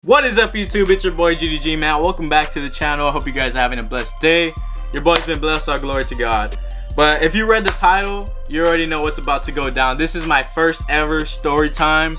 What is up, YouTube? It's your boy GDG, man. Welcome back to the channel. I hope you guys are having a blessed day. Your boy's been blessed, all glory to God. But if you read the title, you already know what's about to go down. This is my first ever story time.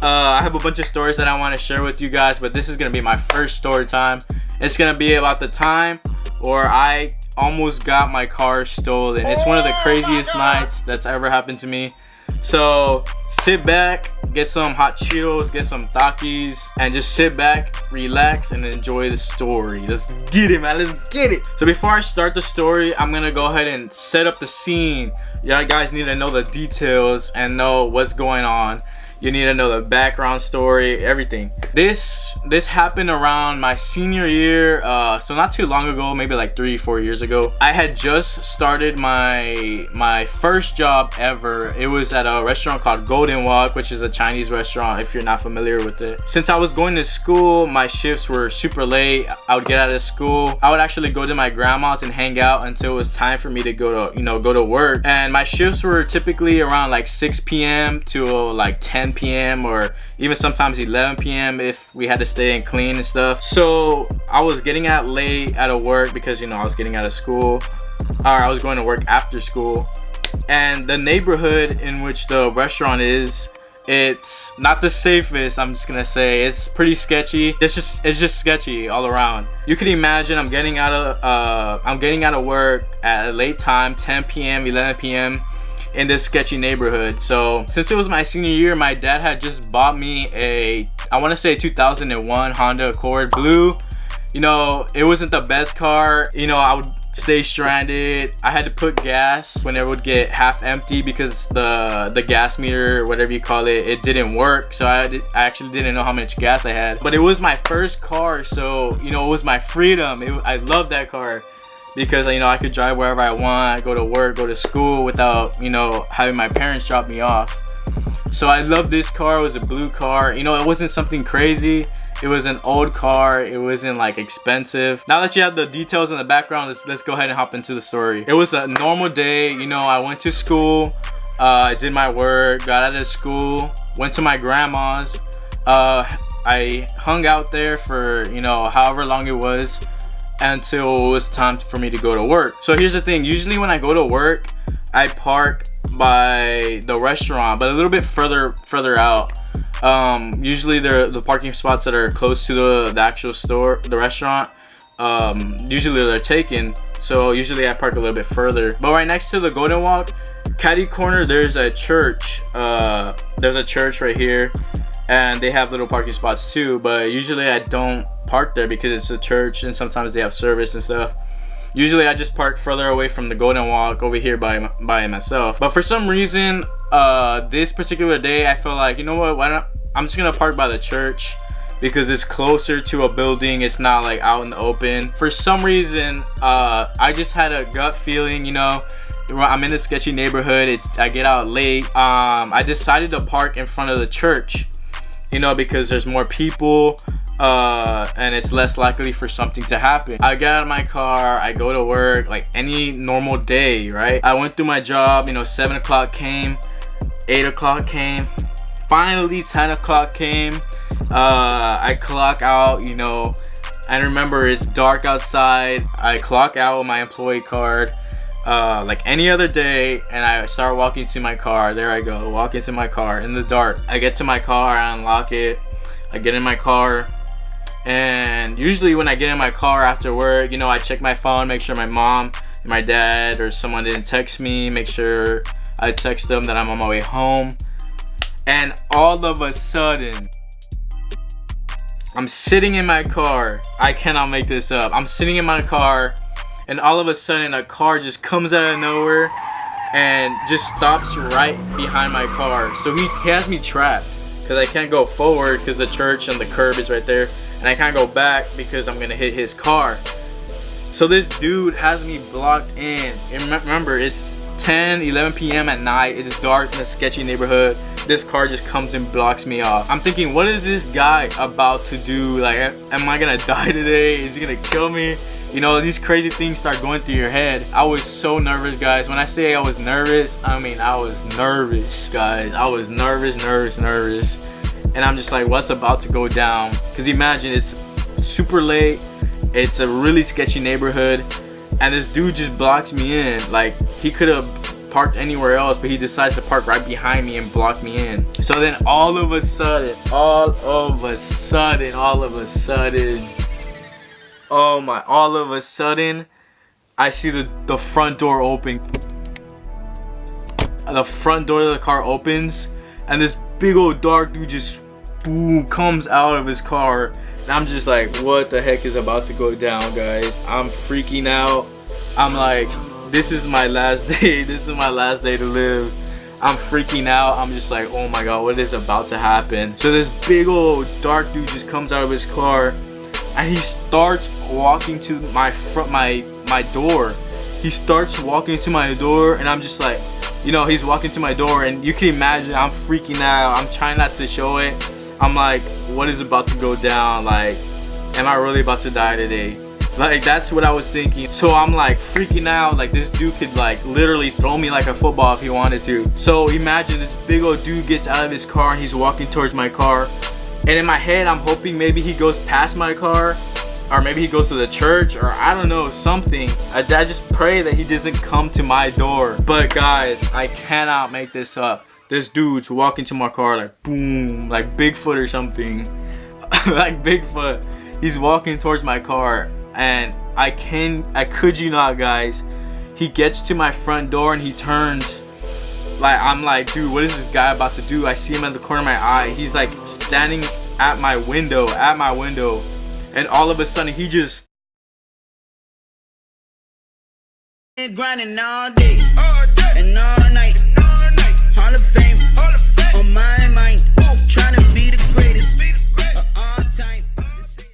I have a bunch of stories that I want to share with you guys, but this is going to be my first story time. It's going to be about the time where I almost got my car stolen. It's one of the craziest nights that's ever happened to me. So sit back, get some hot Cheetos, get some Takis, and just sit back, relax, and enjoy the story. Let's get it, man. Let's get it. So before I start the story, I'm gonna go ahead and set up the scene. You guys need to know the details and know what's going on. You need to know the background story, everything. This happened around my senior year, so not too long ago, maybe like 3-4 years ago. I had just started my first job ever. It was at a restaurant called Golden Wok, which is a Chinese restaurant if you're not familiar with it. Since I was going to school, my shifts were super late. I would get out of school. I would actually go to my grandma's and hang out until it was time for me to go to work. And my shifts were typically around like 6 p.m. to like 10 p.m. or even sometimes 11 p.m. if we had to stay and clean and stuff. So I was getting out late out of work because I was getting out of school, or I was going to work after school. And the neighborhood in which the restaurant is, it's not the safest. I'm just gonna say it's pretty sketchy. It's just sketchy all around. You can imagine I'm getting out of work at a late time, 10 p.m. 11 p.m. in this sketchy neighborhood. So since it was my senior year, my dad had just bought me I want to say 2001 Honda Accord blue. It wasn't the best car. I would stay stranded. I had to put gas when it would get half empty because the gas meter, whatever you call it, it didn't work. So I actually didn't know how much gas I had. But it was my first car, so it was my freedom. I loved that car because I could drive wherever I want, go to work, go to school without having my parents drop me off. So I love this car. It was a blue car. It wasn't something crazy. It was an old car. It wasn't like expensive. Now that you have the details in the background, let's go ahead and hop into the story. It was a normal day. I went to school, I did my work, got out of school, went to my grandma's. I hung out there for however long it was until it was time for me to go to work. So here's the thing, usually when I go to work, I park by the restaurant, but a little bit further out. Usually the parking spots that are close to the actual store, the restaurant, usually they're taken, so usually I park a little bit further. But right next to the Golden Wok, catty corner, there's a church. There's a church right here, and they have little parking spots too, but usually I don't park there because it's a church and sometimes they have service and stuff. Usually I just park further away from the Golden Wok over here by myself. But for some reason, this particular day, I felt like, I'm just gonna park by the church because it's closer to a building. It's not like out in the open. For some reason, I just had a gut feeling, I'm in a sketchy neighborhood. I get out late. I decided to park in front of the church, because there's more people. And it's less likely for something to happen. I get out of my car, I go to work like any normal day, right? I went through my job, 7 o'clock came, 8 o'clock came, finally 10 o'clock came. I clock out, and remember it's dark outside. I clock out with my employee card like any other day, and I start walking to my car. There I go, walking to my car in the dark. I get to my car, I unlock it, I get in my car. And usually when I get in my car after work, I check my phone, make sure my mom and my dad or someone didn't text me, make sure I text them that I'm on my way home. And all of a sudden, I'm sitting in my car. I cannot make this up. I'm sitting in my car, and all of a sudden a car just comes out of nowhere and just stops right behind my car. So he has me trapped because I can't go forward because the church and the curb is right there. And I can't go back because I'm gonna hit his car. So this dude has me blocked in. And remember, it's 10-11 p.m. at night. It is dark in a sketchy neighborhood. This car just comes and blocks me off. I'm thinking, what is this guy about to do? Like, am I gonna die today? Is he gonna kill me? These crazy things start going through your head. I was so nervous, guys. When I say I was nervous, I mean I was nervous, guys. I was nervous. and I'm just like, what's about to go down? Because imagine, it's super late, it's a really sketchy neighborhood, and this dude just blocks me in. Like, he could have parked anywhere else, but he decides to park right behind me and block me in. So then all of a sudden, I see the front door open. The front door of the car opens, and this big old dark dude just boom comes out of his car. And I'm just like, what the heck is about to go down, guys? I'm freaking out. I'm like, this is my last day. This is my last day to live. I'm freaking out. I'm just like, oh my god, what is about to happen? So this big old dark dude just comes out of his car, and he starts walking to my door. He starts walking to my door, and I'm just like, you know, he's walking to my door, and you can imagine I'm freaking out. I'm trying not to show it. I'm like, what is about to go down? Like, am I really about to die today? Like, that's what I was thinking. So I'm like freaking out. Like, this dude could like literally throw me like a football if he wanted to. So imagine this big old dude gets out of his car and he's walking towards my car. And in my head, I'm hoping maybe he goes past my car, or maybe he goes to the church, or I don't know, something. I just pray that he doesn't come to my door. But guys, I cannot make this up. This dude's walking to my car like boom, like Bigfoot or something. Like Bigfoot. He's walking towards my car, and I could you not, guys, he gets to my front door and he turns. Like, I'm like, dude, what is this guy about to do? I see him at the corner of my eye. He's like standing at my window, and all of a sudden he just grinding all day and all night.